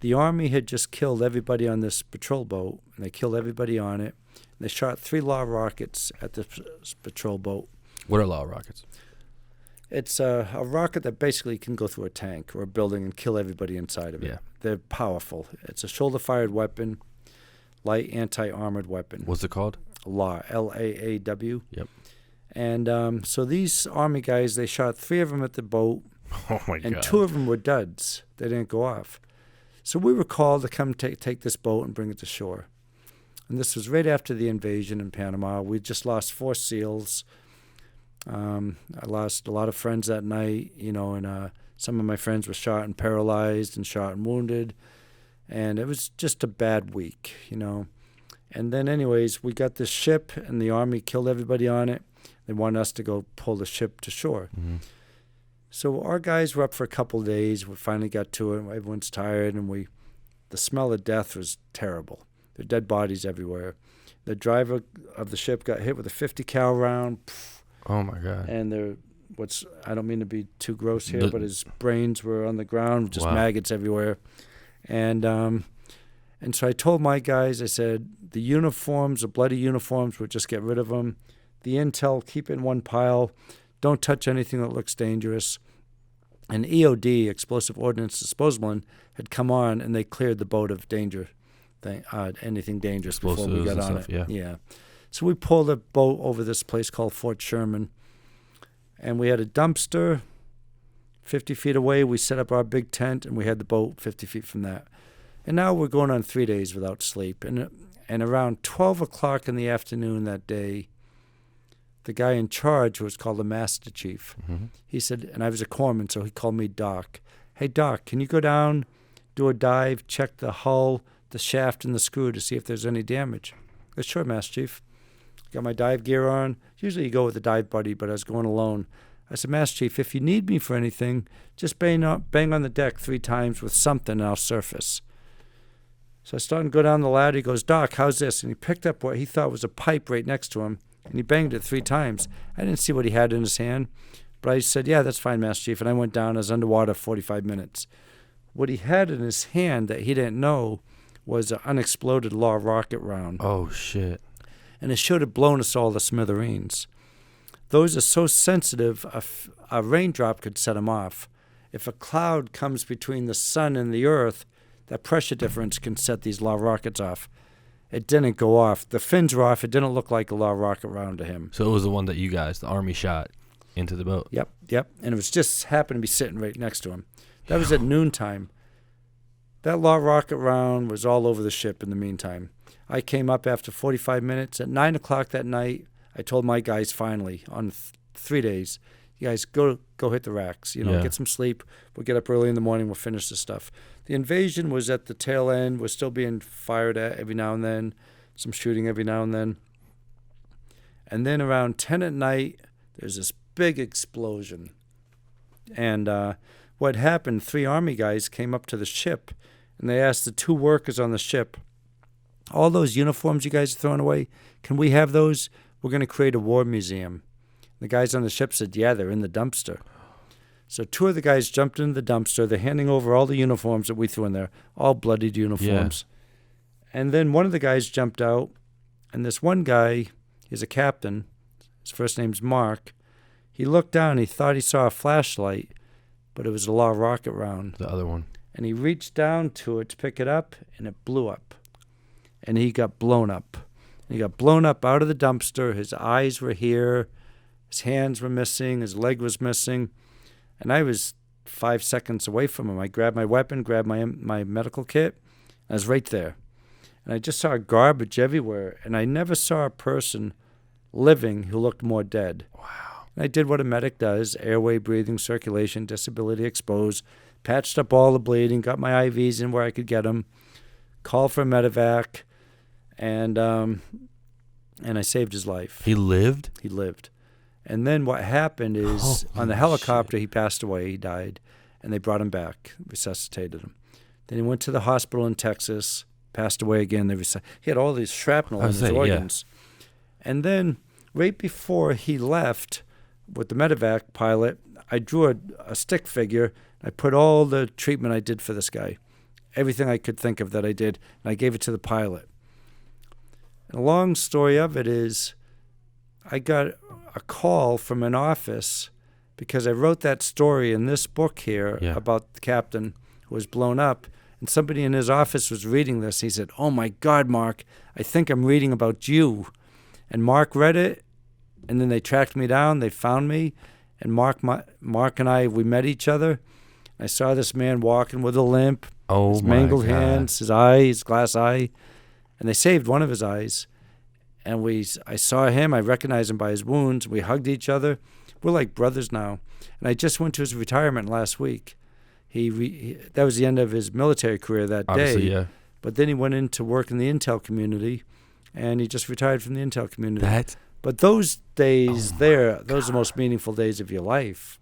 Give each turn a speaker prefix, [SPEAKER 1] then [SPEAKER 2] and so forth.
[SPEAKER 1] The Army had just killed everybody on this patrol boat, and they killed everybody on it. They shot 3 law rockets at the patrol boat.
[SPEAKER 2] What are law rockets?
[SPEAKER 1] It's a rocket that basically can go through a tank or a building and kill everybody inside of it.
[SPEAKER 2] Yeah.
[SPEAKER 1] They're powerful. It's a shoulder-fired weapon, light anti-armored weapon.
[SPEAKER 2] What's it called?
[SPEAKER 1] LAW, L-A-A-W.
[SPEAKER 2] Yep.
[SPEAKER 1] And so these Army guys, they shot 3 of them at the boat,
[SPEAKER 2] Oh, my God.
[SPEAKER 1] and 2 of them were duds. They didn't go off. So we were called to come take this boat and bring it to shore. And this was right after the invasion in Panama. We just lost 4 SEALs. I lost a lot of friends that night, and some of my friends were shot and paralyzed and shot and wounded. And it was just a bad week, And then anyways, we got this ship, and the Army killed everybody on it. They wanted us to go pull the ship to shore.
[SPEAKER 2] Mm-hmm.
[SPEAKER 1] So our guys were up for a couple of days. We finally got to it. Everyone's tired, and the smell of death was terrible. There were dead bodies everywhere. The driver of the ship got hit with a 50 cal round.
[SPEAKER 2] Oh, my God.
[SPEAKER 1] And I don't mean to be too gross here, but his brains were on the ground, just maggots everywhere. And so I told my guys, I said, the uniforms, the bloody uniforms, we'll just get rid of them. The intel, keep it in one pile. Don't touch anything that looks dangerous. And EOD, Explosive Ordnance Disposal, had come on, and they cleared the boat of danger, anything dangerous before we got on it. Yeah. So we pulled a boat over this place called Fort Sherman, and we had a dumpster 50 feet away. We set up our big tent, and we had the boat 50 feet from that. And now we're going on 3 days without sleep. And around 12 o'clock in the afternoon that day, the guy in charge, who was called the Master Chief, he said, and I was a corpsman, so he called me Doc. Hey, Doc, can you go down, do a dive, check the hull, the shaft, and the screw to see if there's any damage? I said, sure, Master Chief. Got my dive gear on. Usually you go with a dive buddy, but I was going alone. I said, Master Chief, if you need me for anything, just bang on the deck 3 times with something, and I'll surface. So I started to go down the ladder. He goes, Doc, how's this? And he picked up what he thought was a pipe right next to him, and he banged it 3 times. I didn't see what he had in his hand, but I said, yeah, that's fine, Master Chief. And I went down. I was underwater 45 minutes. What he had in his hand that he didn't know was an unexploded law rocket round.
[SPEAKER 2] Oh, shit.
[SPEAKER 1] And it should have blown us all to smithereens. Those are so sensitive, a raindrop could set them off. If a cloud comes between the sun and the earth, that pressure difference can set these law rockets off. It didn't go off. The fins were off. It didn't look like a law rocket round to him.
[SPEAKER 2] So it was the one that you guys, the Army, shot into the boat?
[SPEAKER 1] Yep. And it was just happened to be sitting right next to him. That was at noontime. That law rocket round was all over the ship in the meantime. I came up after 45 minutes. At 9 o'clock that night, I told my guys finally, on 3 days, you guys go hit the racks. Get some sleep. We'll get up early in the morning. We'll finish the stuff. The invasion was at the tail end. We're still being fired at every now and then, some shooting every now and then. And then around 10 at night, there's this big explosion. And what happened, 3 Army guys came up to the ship, and they asked the 2 workers on the ship, all those uniforms you guys are throwing away, can we have those? We're going to create a war museum. The guys on the ship said, yeah, they're in the dumpster. So 2 of the guys jumped into the dumpster. They're handing over all the uniforms that we threw in there, all bloodied uniforms. Yeah. And then one of the guys jumped out, and this one guy is a captain. His first name's Mark. He looked down. He thought he saw a flashlight, but it was a law rocket round.
[SPEAKER 2] The other one.
[SPEAKER 1] And he reached down to it to pick it up, and it blew up. And he got blown up. And he got blown up out of the dumpster. His eyes were here. His hands were missing. His leg was missing. And I was 5 seconds away from him. I grabbed my weapon, grabbed my medical kit. I was right there. And I just saw garbage everywhere. And I never saw a person living who looked more dead.
[SPEAKER 2] Wow.
[SPEAKER 1] And I did what a medic does, airway, breathing, circulation, disability exposed, patched up all the bleeding, got my IVs in where I could get them, called for a medevac, and I saved his life.
[SPEAKER 2] He lived?
[SPEAKER 1] He lived. And then what happened is on the helicopter, he passed away. He died. And they brought him back, resuscitated him. Then he went to the hospital in Texas, passed away again. He had all these shrapnel in his organs. Yeah. And then right before he left with the medevac pilot, I drew a stick figure. I put all the treatment I did for this guy. everything I could think of that I did, and I gave it to the pilot. And the long story of it is I got a call from an office because I wrote that story in this book here about the captain who was blown up, and somebody in his office was reading this. He said, "Oh, my God, Mark, I think I'm reading about you." And Mark read it, and then they tracked me down. They found me, and Mark and I, we met each other. I saw this man walking with a limp, his mangled hands, his glass eye, and they saved one of his eyes. And I saw him. I recognized him by his wounds. We hugged each other. We're like brothers now. And I just went to his retirement last week. That was the end of his military career that
[SPEAKER 2] Obviously,
[SPEAKER 1] day.
[SPEAKER 2] yeah.
[SPEAKER 1] But then he went into work in the intel community, and he just retired from the intel community. But those days those are the most meaningful days of your life.